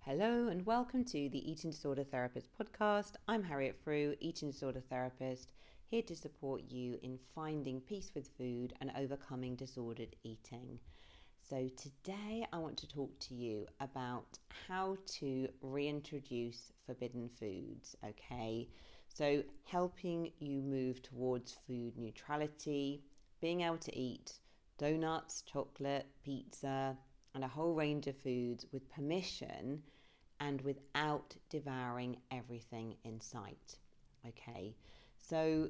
Hello and welcome to the Eating Disorder Therapist podcast. I'm Harriet Frew, eating disorder therapist, here to support you in finding peace with food and overcoming disordered eating. So today I want to talk to you about how to reintroduce forbidden foods, okay? So helping you move towards food neutrality, being able to eat donuts, chocolate, pizza, and a whole range of foods with permission and without devouring everything in sight. Okay, so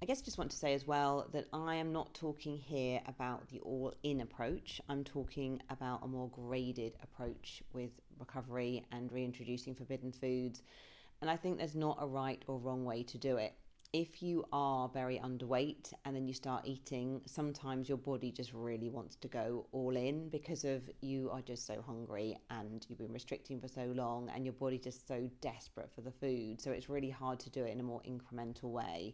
I guess just want to say as well that I am not talking here about the all-in approach. I'm talking about a more graded approach with recovery and reintroducing forbidden foods. And I think there's not a right or wrong way to do it. If you are very underweight and then you start eating, sometimes your body just really wants to go all in because of you are just so hungry and you've been restricting for so long and your body's just so desperate for the food. So it's really hard to do it in a more incremental way.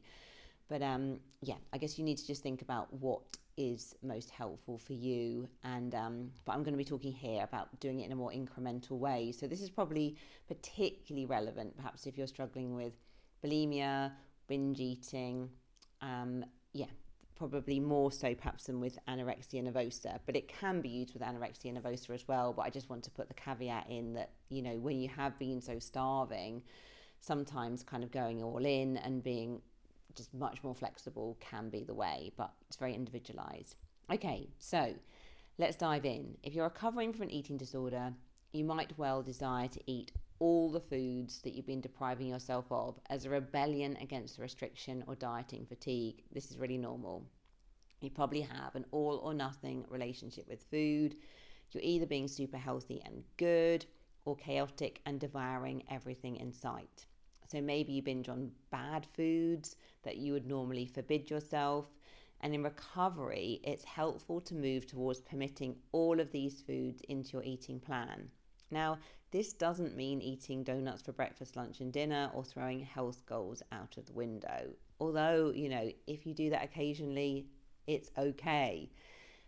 But I guess you need to just think about what is most helpful for you. And but I'm going to be talking here about doing it in a more incremental way. So this is probably particularly relevant, perhaps if you're struggling with bulimia, binge eating, probably more so perhaps than with anorexia nervosa, but it can be used with anorexia nervosa as well. But I just want to put the caveat in that, you know, when you have been so starving, sometimes kind of going all in and being just much more flexible can be the way, but it's very individualized. Okay, so let's dive in. If you're recovering from an eating disorder, you might well desire to eat all the foods that you've been depriving yourself of as a rebellion against the restriction or dieting fatigue. This is really normal. You probably have an all or nothing relationship with food. You're either being super healthy and good or chaotic and devouring everything in sight. So maybe you binge on bad foods that you would normally forbid yourself. And in recovery, it's helpful to move towards permitting all of these foods into your eating plan. Now, this doesn't mean eating donuts for breakfast, lunch, and dinner or throwing health goals out of the window. Although, you know, if you do that occasionally, it's okay.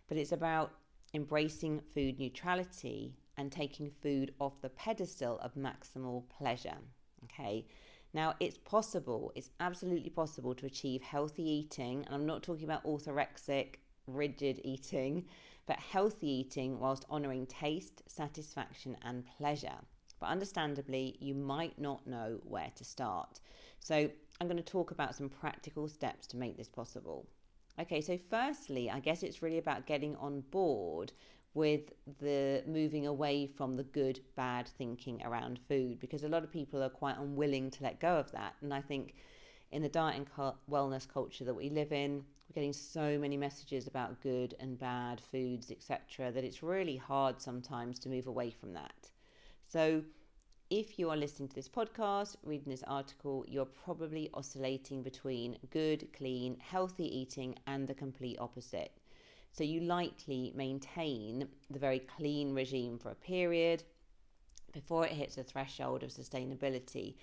But it's about embracing food neutrality and taking food off the pedestal of maximal pleasure. Okay. Now, it's possible, it's absolutely possible to achieve healthy eating. And I'm not talking about orthorexic, rigid eating, but healthy eating whilst honouring taste, satisfaction and pleasure. But understandably, you might not know where to start. So I'm going to talk about some practical steps to make this possible. Okay, so firstly, I guess it's really about getting on board with the moving away from the good, bad thinking around food, because a lot of people are quite unwilling to let go of that. And I think in the diet and wellness culture that we live in, we're getting so many messages about good and bad foods, etc., that it's really hard sometimes to move away from that. So if you are listening to this podcast, reading this article, you're probably oscillating between good, clean, healthy eating and the complete opposite. So you likely maintain the very clean regime for a period before it hits the threshold of sustainability.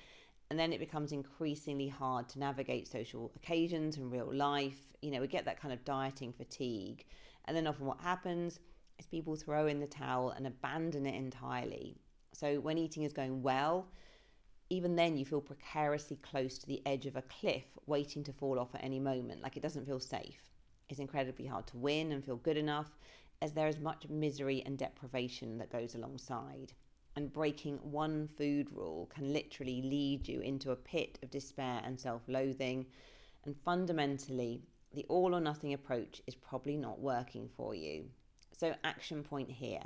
And then it becomes increasingly hard to navigate social occasions and real life. You know, we get that kind of dieting fatigue. And then often what happens is people throw in the towel and abandon it entirely. So when eating is going well, even then you feel precariously close to the edge of a cliff, waiting to fall off at any moment. Like it doesn't feel safe. It's incredibly hard to win and feel good enough, as there is much misery and deprivation that goes alongside. And breaking one food rule can literally lead you into a pit of despair and self-loathing. And fundamentally, the all or nothing approach is probably not working for you. So action point here.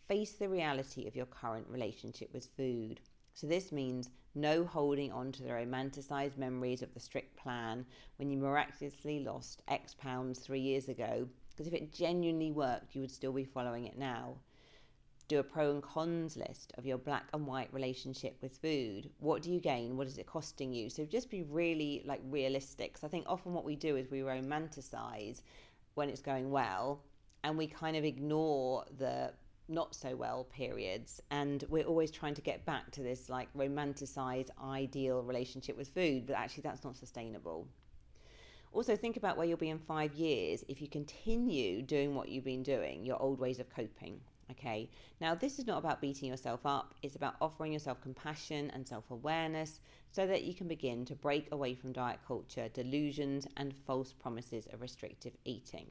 Face the reality of your current relationship with food. So this means no holding on to the romanticized memories of the strict plan when you miraculously lost X pounds 3 years ago, because if it genuinely worked, you would still be following it now. Do a pro and cons list of your black and white relationship with food. What do you gain? What is it costing you? So just be really realistic. Because I think often what we do is we romanticize when it's going well and we kind of ignore the not so well periods, and we're always trying to get back to this romanticized ideal relationship with food, but actually that's not sustainable. Also think about where you'll be in 5 years if you continue doing what you've been doing, your old ways of coping. Okay, now this is not about beating yourself up, it's about offering yourself compassion and self awareness so that you can begin to break away from diet culture, delusions, and false promises of restrictive eating.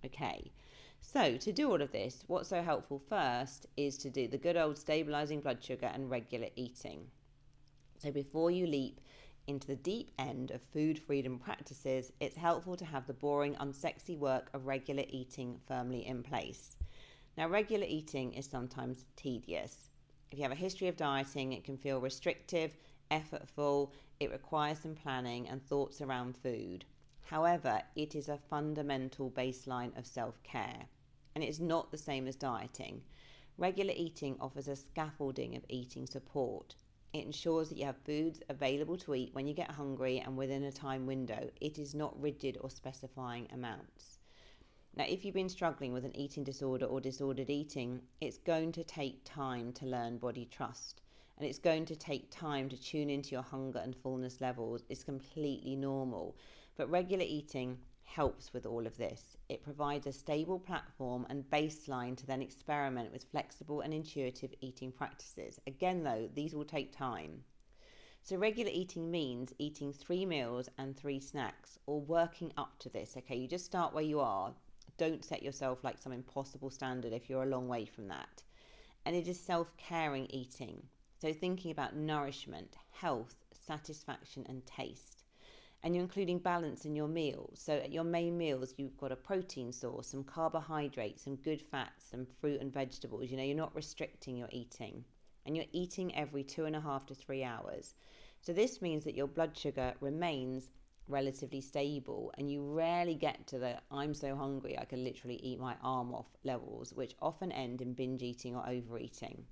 Okay, so to do all of this, what's so helpful first is to do the good old stabilizing blood sugar and regular eating. So before you leap into the deep end of food freedom practices, it's helpful to have the boring, unsexy work of regular eating firmly in place. Now, regular eating is sometimes tedious. If you have a history of dieting, it can feel restrictive, effortful, it requires some planning and thoughts around food. However, it is a fundamental baseline of self-care, and it's not the same as dieting. Regular eating offers a scaffolding of eating support. It ensures that you have foods available to eat when you get hungry and within a time window. It is not rigid or specifying amounts. Now, if you've been struggling with an eating disorder or disordered eating, it's going to take time to learn body trust. And it's going to take time to tune into your hunger and fullness levels. It's completely normal. But regular eating helps with all of this. It provides a stable platform and baseline to then experiment with flexible and intuitive eating practices. Again, though, these will take time. So regular eating means eating 3 meals and 3 snacks, or working up to this. Okay, you just start where you are. Don't set yourself like some impossible standard if you're a long way from that. And it is self-caring eating. So thinking about nourishment, health, satisfaction and taste. And you're including balance in your meals. So at your main meals, you've got a protein source, some carbohydrates, some good fats, some fruit and vegetables. You're not restricting your eating. And you're eating every 2.5 to 3 hours. So this means that your blood sugar remains relatively stable and you rarely get to the I'm so hungry I can literally eat my arm off levels, which often end in binge eating or overeating.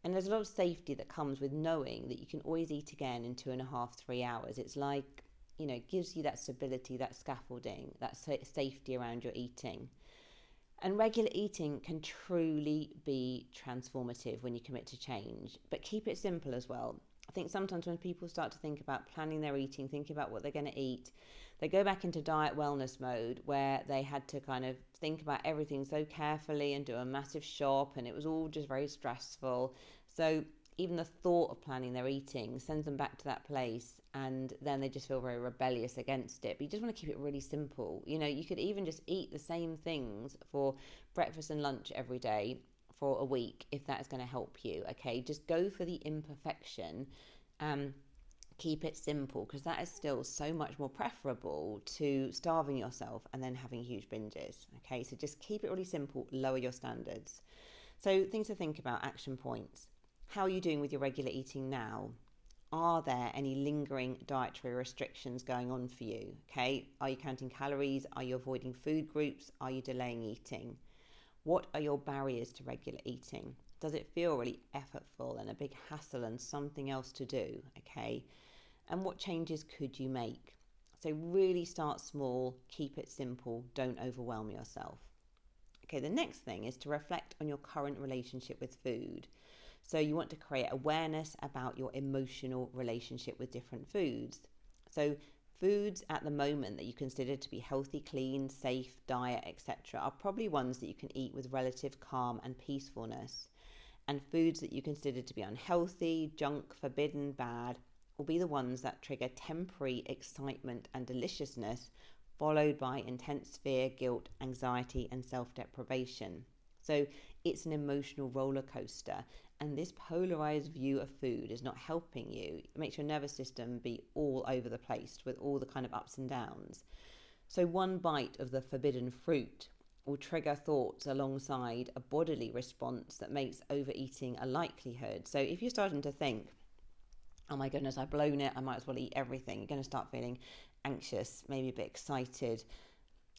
And there's a lot of safety that comes with knowing that you can always eat again in 2.5, 3 hours. It's like, it gives you that stability, that scaffolding, that safety around your eating. And regular eating can truly be transformative when you commit to change, but keep it simple as well. I think sometimes when people start to think about planning their eating, thinking about what they're going to eat, they go back into diet wellness mode where they had to kind of think about everything so carefully and do a massive shop, and it was all just very stressful. So even the thought of planning their eating sends them back to that place, and then they just feel very rebellious against it. But you just want to keep it really simple. You could even just eat the same things for breakfast and lunch every day for a week if that is going to help you. Okay, just go for the imperfection. Keep it simple, because that is still so much more preferable to starving yourself and then having huge binges. Okay, so just keep it really simple, lower your standards. So things to think about, action points. How are you doing with your regular eating now? Are there any lingering dietary restrictions going on for you? Okay, are you counting calories? Are you avoiding food groups? Are you delaying eating? What are your barriers to regular eating? Does it feel really effortful and a big hassle and something else to do? Okay, and what changes could you make? So really start small, keep it simple, don't overwhelm yourself. Okay, the next thing is to reflect on your current relationship with food. So you want to create awareness about your emotional relationship with different foods. So foods at the moment that you consider to be healthy, clean, safe, diet, etc. are probably ones that you can eat with relative calm and peacefulness. And foods that you consider to be unhealthy, junk, forbidden, bad, will be the ones that trigger temporary excitement and deliciousness, followed by intense fear, guilt, anxiety, and self-deprivation. So it's an emotional roller coaster, and this polarized view of food is not helping you. It makes your nervous system be all over the place with all the kind of ups and downs. So one bite of the forbidden fruit will trigger thoughts alongside a bodily response that makes overeating a likelihood. So if you're starting to think, oh my goodness, I've blown it, I might as well eat everything, you're going to start feeling anxious, maybe a bit excited,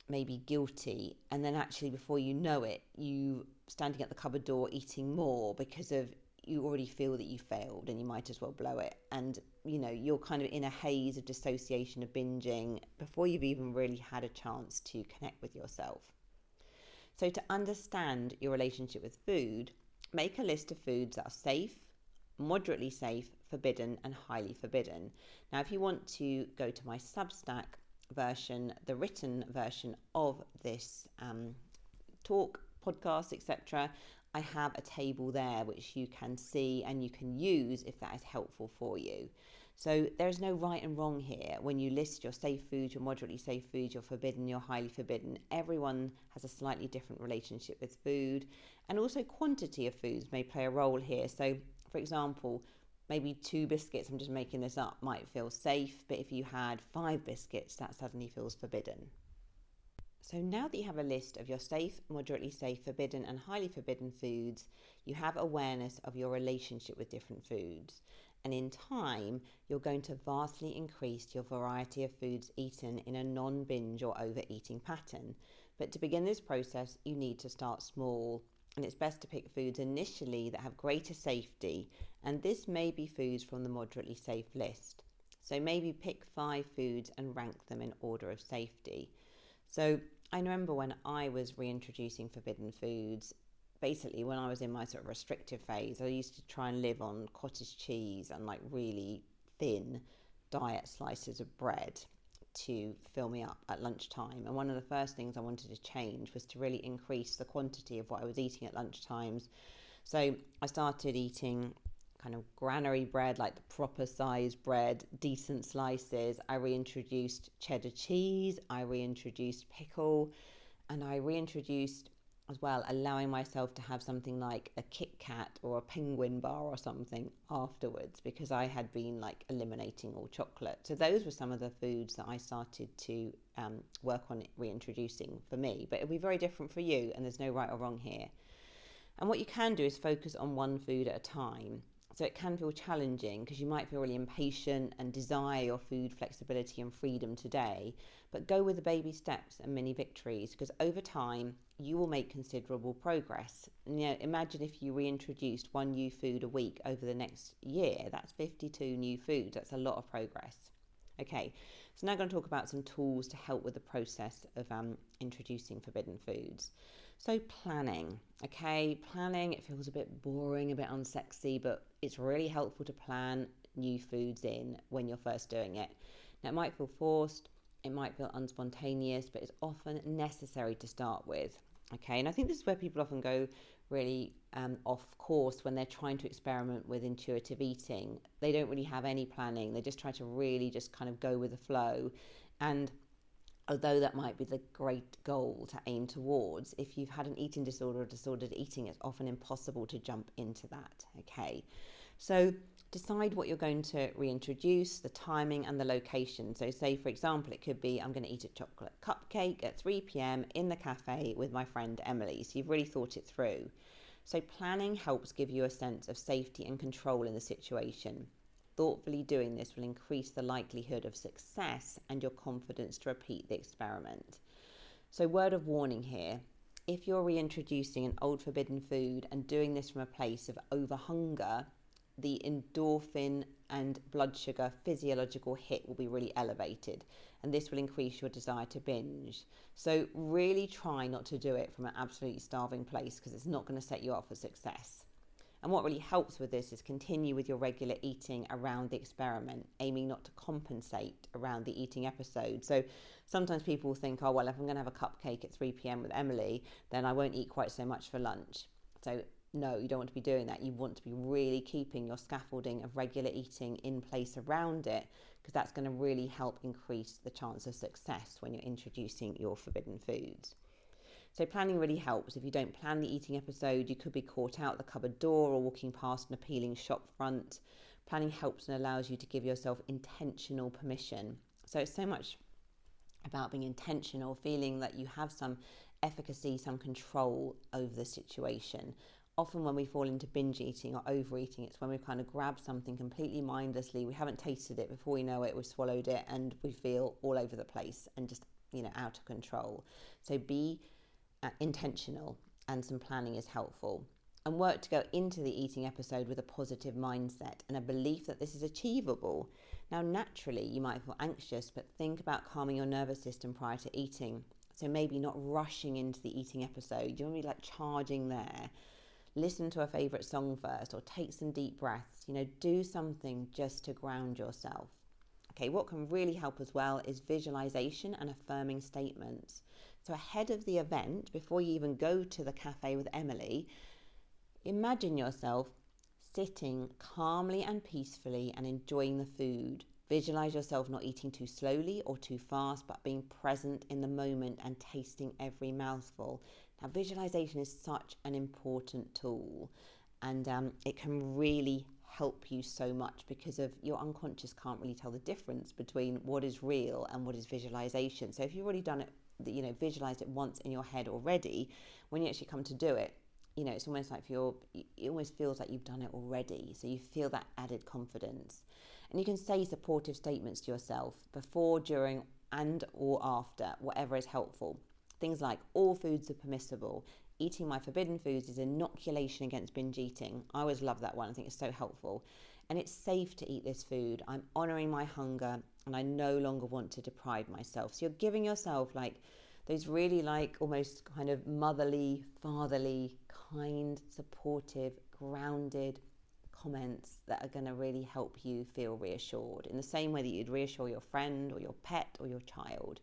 maybe guilty, and then actually before you know it, you standing at the cupboard door eating more because of you already feel that you failed and you might as well blow it, and you're kind of in a haze of dissociation of binging before you've even really had a chance to connect with yourself. So to understand your relationship with food, make a list of foods that are safe, moderately safe, forbidden and highly forbidden. Now if you want to go to my Substack version, the written version of this talk podcasts, etc., I have a table there which you can see and you can use if that is helpful for you. So there's no right and wrong here. When you list your safe foods, your moderately safe foods, your forbidden, your highly forbidden, everyone has a slightly different relationship with food. And also quantity of foods may play a role here. So for example, maybe 2 biscuits, I'm just making this up, might feel safe, but if you had 5 biscuits, that suddenly feels forbidden. So now that you have a list of your safe, moderately safe, forbidden and highly forbidden foods, you have awareness of your relationship with different foods. And in time, you're going to vastly increase your variety of foods eaten in a non-binge or overeating pattern. But to begin this process, you need to start small. And it's best to pick foods initially that have greater safety. And this may be foods from the moderately safe list. So maybe pick 5 foods and rank them in order of safety. So I remember when I was reintroducing forbidden foods, basically when I was in my sort of restrictive phase, I used to try and live on cottage cheese and like really thin diet slices of bread to fill me up at lunchtime. And one of the first things I wanted to change was to really increase the quantity of what I was eating at lunchtimes. So I started eating kind of granary bread, like the proper size bread, decent slices. I reintroduced cheddar cheese, I reintroduced pickle, and I reintroduced as well allowing myself to have something like a Kit Kat or a penguin bar or something afterwards, because I had been like eliminating all chocolate. So those were some of the foods that I started to work on reintroducing for me, but it'll be very different for you, and there's no right or wrong here. And what you can do is focus on one food at a time. So it can feel challenging because you might feel really impatient and desire your food flexibility and freedom today, but go with the baby steps and mini victories, because over time you will make considerable progress. And, imagine if you reintroduced 1 new food a week over the next year. That's 52 new foods. That's a lot of progress. Okay, so now I'm going to talk about some tools to help with the process of introducing forbidden foods. So planning, it feels a bit boring, a bit unsexy, but it's really helpful to plan new foods in when you're first doing it. Now, it might feel forced, it might feel unspontaneous, but it's often necessary to start with, okay? And I think this is where people often go really off course when they're trying to experiment with intuitive eating. They don't really have any planning. They just try to really just kind of go with the flow. And although that might be the great goal to aim towards, if you've had an eating disorder or disordered eating, it's often impossible to jump into that, okay? So decide what you're going to reintroduce, the timing and the location. So say, for example, it could be I'm going to eat a chocolate cupcake at 3 p.m. in the cafe with my friend Emily. So you've really thought it through. So planning helps give you a sense of safety and control in the situation. Thoughtfully doing this will increase the likelihood of success and your confidence to repeat the experiment. So word of warning here, if you're reintroducing an old forbidden food and doing this from a place of overhunger, the endorphin and blood sugar physiological hit will be really elevated, and this will increase your desire to binge. So really try not to do it from an absolutely starving place, because it's not going to set you up for success. And what really helps with this is continue with your regular eating around the experiment, aiming not to compensate around the eating episode. So sometimes people think, oh, well, if I'm going to have a cupcake at 3 p.m. with Emily, then I won't eat quite so much for lunch. So no, you don't want to be doing that. You want to be really keeping your scaffolding of regular eating in place around it, because that's going to really help increase the chance of success when you're introducing your forbidden foods. So planning really helps. If you don't plan the eating episode, you could be caught out the cupboard door or walking past an appealing shop front. Planning helps and allows you to give yourself intentional permission. So it's so much about being intentional, feeling that you have some efficacy, some control over the situation. Often when we fall into binge eating or overeating, it's when we kind of grab something completely mindlessly. We haven't tasted it, before we know it, we've swallowed it, and we feel all over the place and just, out of control. So be intentional, and some planning is helpful. And work to go into the eating episode with a positive mindset and a belief that this is achievable. Now, naturally, you might feel anxious, but think about calming your nervous system prior to eating. So maybe not rushing into the eating episode. You don't want to be like charging there. Listen to a favourite song first, or take some deep breaths. Do something just to ground yourself. Okay, what can really help as well is visualization and affirming statements. So ahead of the event, before you even go to the cafe with Emily, imagine yourself sitting calmly and peacefully and enjoying the food. Visualize yourself not eating too slowly or too fast, but being present in the moment and tasting every mouthful. Now, visualization is such an important tool, and it can really help you so much because of your unconscious can't really tell the difference between what is real and what is visualization. So if you've already done it, visualized it once in your head already, when you actually come to do it, it's almost like it almost feels like you've done it already. So you feel that added confidence. And you can say supportive statements to yourself before, during, and or after, whatever is helpful. Things like, all foods are permissible. Eating my forbidden foods is inoculation against binge eating. I always love that one. I think it's so helpful. And it's safe to eat this food. I'm honouring my hunger and I no longer want to deprive myself. So you're giving yourself those really almost kind of motherly, fatherly, kind, supportive, grounded comments that are going to really help you feel reassured in the same way that you'd reassure your friend or your pet or your child.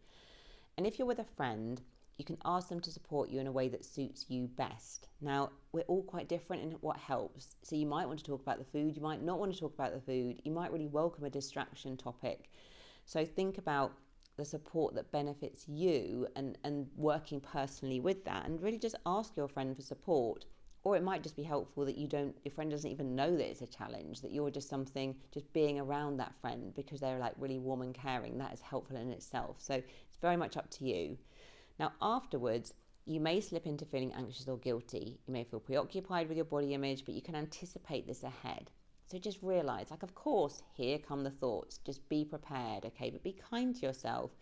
And if you're with a friend, you can ask them to support you in a way that suits you best. Now, we're all quite different in what helps. So you might want to talk about the food, you might not want to talk about the food, you might really welcome a distraction topic. So think about the support that benefits you and working personally with that, and really just ask your friend for support. Or it might just be helpful that your friend doesn't even know that it's a challenge, that you're just being around that friend because they're really warm and caring. That is helpful in itself. So it's very much up to you. Now, afterwards, you may slip into feeling anxious or guilty. You may feel preoccupied with your body image, but you can anticipate this ahead. So just realize, of course, here come the thoughts. Just be prepared, okay? But be kind to yourself.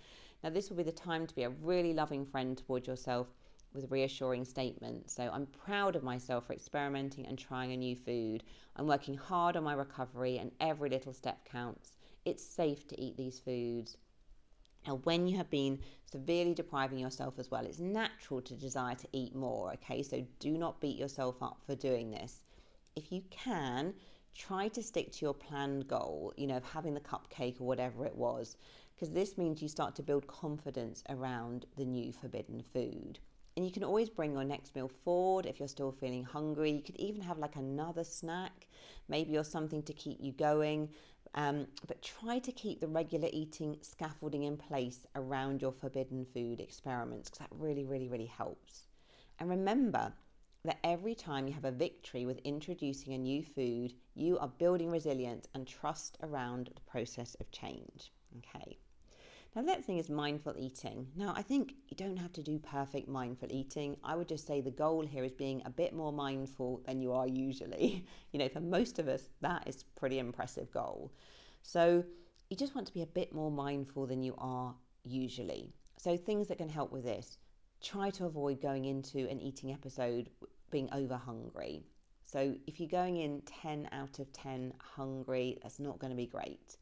Now, this will be the time to be a really loving friend towards yourself with reassuring statements. So I'm proud of myself for experimenting and trying a new food. I'm working hard on my recovery and every little step counts. It's safe to eat these foods. Now, when you have been severely depriving yourself as well, it's natural to desire to eat more, okay? So do not beat yourself up for doing this. If you can, try to stick to your planned goal, of having the cupcake or whatever it was, because this means you start to build confidence around the new forbidden food. And you can always bring your next meal forward if you're still feeling hungry. You could even have another snack, maybe, or something to keep you going. But try to keep the regular eating scaffolding in place around your forbidden food experiments, because that really, really, really helps. And remember that every time you have a victory with introducing a new food, you are building resilience and trust around the process of change. Okay. Now, the next thing is mindful eating. Now, I think you don't have to do perfect mindful eating. I would just say the goal here is being a bit more mindful than you are usually. For most of us, that is a pretty impressive goal. So you just want to be a bit more mindful than you are usually. So things that can help with this: try to avoid going into an eating episode being over hungry. So if you're going in 10 out of 10 hungry, that's not going to be great.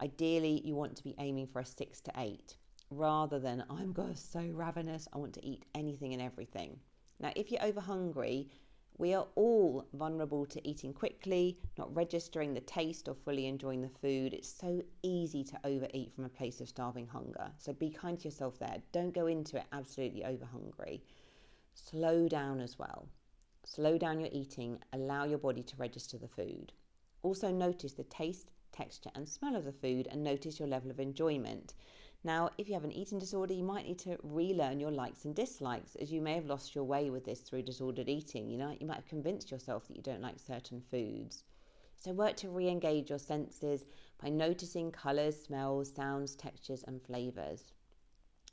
Ideally, you want to be aiming for a 6 to 8 rather than I'm so ravenous, I want to eat anything and everything. Now, if you're over hungry, we are all vulnerable to eating quickly, not registering the taste or fully enjoying the food. It's so easy to overeat from a place of starving hunger. So be kind to yourself there. Don't go into it absolutely over hungry. Slow down as well. Slow down your eating. Allow your body to register the food. Also notice the taste, texture and smell of the food, and notice your level of enjoyment. Now, if you have an eating disorder, you might need to relearn your likes and dislikes, as you may have lost your way with this through disordered eating. You might have convinced yourself that you don't like certain foods. So work to re-engage your senses by noticing colours, smells, sounds, textures and flavours.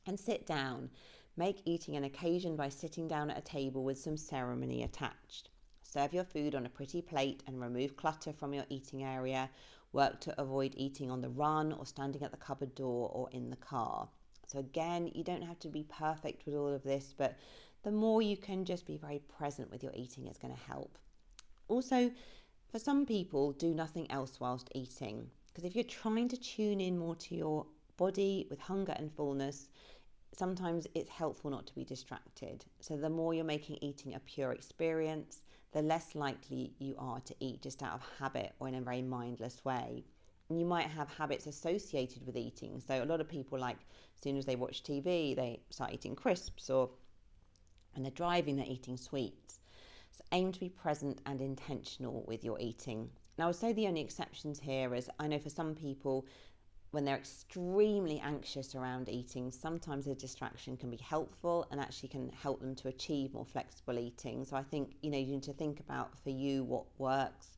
And sit down. Make eating an occasion by sitting down at a table with some ceremony attached. Serve your food on a pretty plate and remove clutter from your eating area. Work to avoid eating on the run or standing at the cupboard door or in the car. So again, you don't have to be perfect with all of this, but the more you can just be very present with your eating is going to help. Also, for some people, do nothing else whilst eating, because if you're trying to tune in more to your body with hunger and fullness, sometimes it's helpful not to be distracted. So the more you're making eating a pure experience, the less likely you are to eat just out of habit or in a very mindless way. You might have habits associated with eating. So a lot of people, like, as soon as they watch TV, they start eating crisps, or when they're driving, they're eating sweets. So aim to be present and intentional with your eating. Now, I would say the only exceptions here is, I know for some people, when they're extremely anxious around eating, sometimes a distraction can be helpful and actually can help them to achieve more flexible eating. So I think, you need to think about for you what works.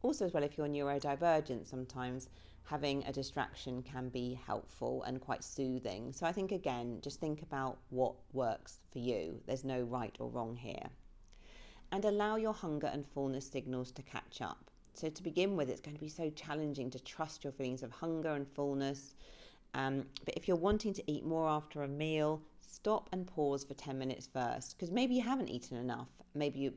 Also, as well, if you're neurodivergent, sometimes having a distraction can be helpful and quite soothing. So I think, again, just think about what works for you. There's no right or wrong here. And allow your hunger and fullness signals to catch up. So to begin with, it's going to be so challenging to trust your feelings of hunger and fullness. But if you're wanting to eat more after a meal, stop and pause for 10 minutes first, because maybe you haven't eaten enough. Maybe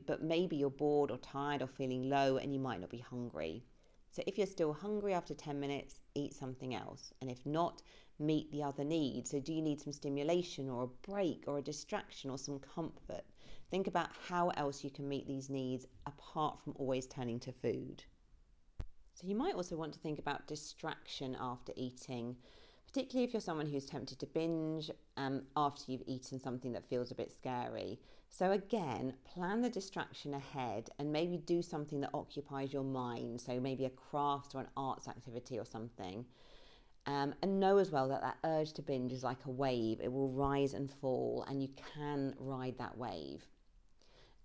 you're bored or tired or feeling low, and you might not be hungry. So if you're still hungry after 10 minutes, eat something else. And if not, meet the other needs. So do you need some stimulation or a break or a distraction or some comfort? Think about how else you can meet these needs apart from always turning to food. So you might also want to think about distraction after eating, particularly if you're someone who's tempted to binge after you've eaten something that feels a bit scary. So again, plan the distraction ahead and maybe do something that occupies your mind. So maybe a craft or an arts activity or something. And know as well that that urge to binge is like a wave. It will rise and fall, and you can ride that wave.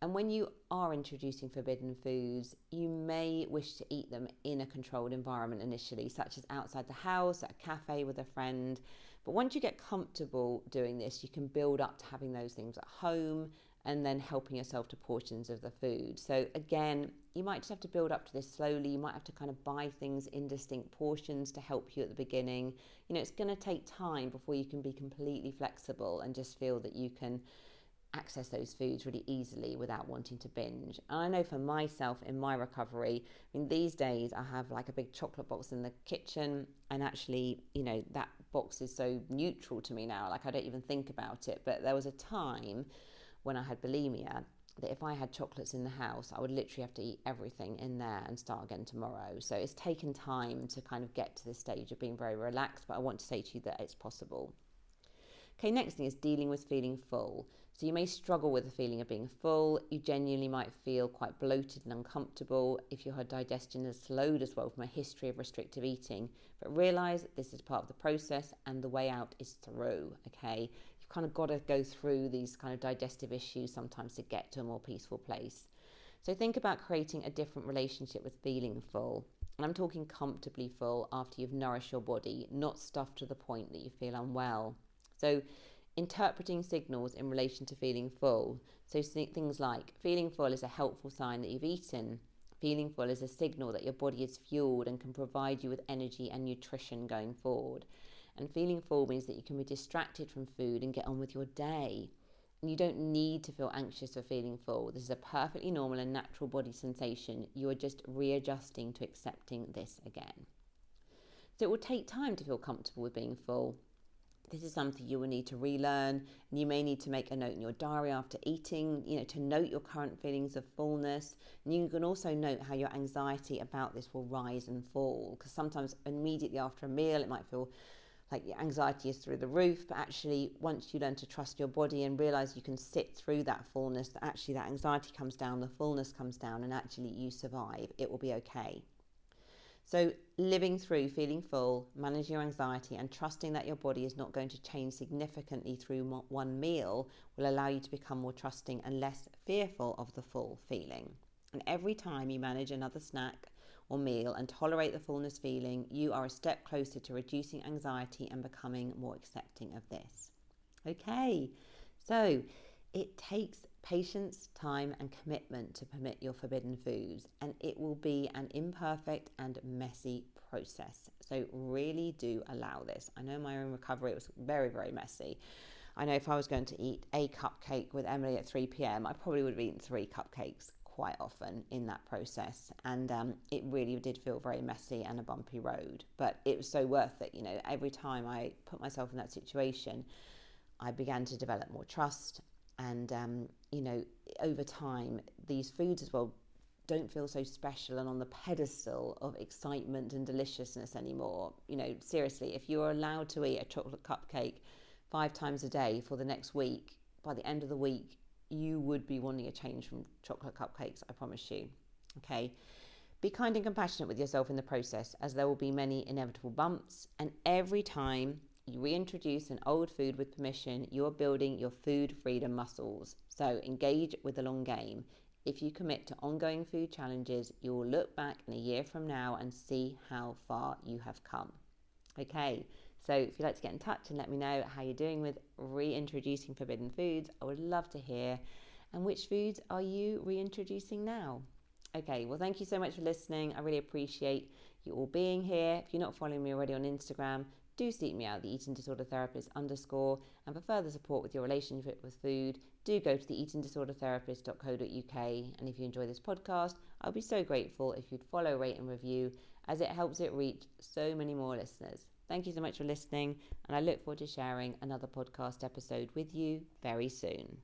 And when you are introducing forbidden foods, you may wish to eat them in a controlled environment initially, such as outside the house, at a cafe with a friend. But once you get comfortable doing this, you can build up to having those things at home and then helping yourself to portions of the food. So again, you might just have to build up to this slowly. You might have to kind of buy things in distinct portions to help you at the beginning. It's going to take time before you can be completely flexible and just feel that you can access those foods really easily without wanting to binge. And I know for myself in my recovery, these days I have like a big chocolate box in the kitchen, and actually, that box is so neutral to me now, like I don't even think about it. But there was a time when I had bulimia that if I had chocolates in the house, I would literally have to eat everything in there and start again tomorrow. So it's taken time to kind of get to this stage of being very relaxed, but I want to say to you that it's possible. Okay, next thing is dealing with feeling full. So you may struggle with the feeling of being full. You genuinely might feel quite bloated and uncomfortable if your digestion has slowed as well from a history of restrictive eating. But realise that this is part of the process and the way out is through, okay? You've kind of got to go through these kind of digestive issues sometimes to get to a more peaceful place. So think about creating a different relationship with feeling full. And I'm talking comfortably full after you've nourished your body, not stuffed to the point that you feel unwell. So interpreting signals in relation to feeling full. So things like feeling full is a helpful sign that you've eaten. Feeling full is a signal that your body is fueled and can provide you with energy and nutrition going forward. And feeling full means that you can be distracted from food and get on with your day. And you don't need to feel anxious for feeling full. This is a perfectly normal and natural body sensation. You are just readjusting to accepting this again. So it will take time to feel comfortable with being full. This is something you will need to relearn, and you may need to make a note in your diary after eating, to note your current feelings of fullness. And you can also note how your anxiety about this will rise and fall, because sometimes immediately after a meal, it might feel like your anxiety is through the roof, but actually once you learn to trust your body and realize you can sit through that fullness, that actually that anxiety comes down, the fullness comes down, and actually you survive, it will be okay. So living through feeling full, managing your anxiety, and trusting that your body is not going to change significantly through one meal will allow you to become more trusting and less fearful of the full feeling. And every time you manage another snack or meal and tolerate the fullness feeling, you are a step closer to reducing anxiety and becoming more accepting of this. Okay, so it takes patience, time, and commitment to permit your forbidden foods, and it will be an imperfect and messy process. So really do allow this. I know my own recovery, it was very, very messy. I know if I was going to eat a cupcake with Emily at 3 p.m, I probably would have eaten 3 cupcakes quite often in that process, and it really did feel very messy and a bumpy road, but it was so worth it. Every time I put myself in that situation, I began to develop more trust. And, over time, these foods as well don't feel so special and on the pedestal of excitement and deliciousness anymore. You know, seriously, if you're allowed to eat a chocolate cupcake 5 times a day for the next week, by the end of the week, you would be wanting a change from chocolate cupcakes, I promise you. Okay. Be kind and compassionate with yourself in the process, as there will be many inevitable bumps, and every time you reintroduce an old food with permission, you are building your food freedom muscles. So engage with the long game. If you commit to ongoing food challenges, you will look back in a year from now and see how far you have come. Okay, so if you'd like to get in touch and let me know how you're doing with reintroducing forbidden foods, I would love to hear. And which foods are you reintroducing now? Okay, well, thank you so much for listening. I really appreciate you all being here. If you're not following me already on Instagram, do seek me out, the eating disorder therapist _. And for further support with your relationship with food, do go to the eatingdisordertherapist.co.uk. And if you enjoy this podcast, I'll be so grateful if you'd follow, rate and review, as it helps it reach so many more listeners. Thank you so much for listening, and I look forward to sharing another podcast episode with you very soon.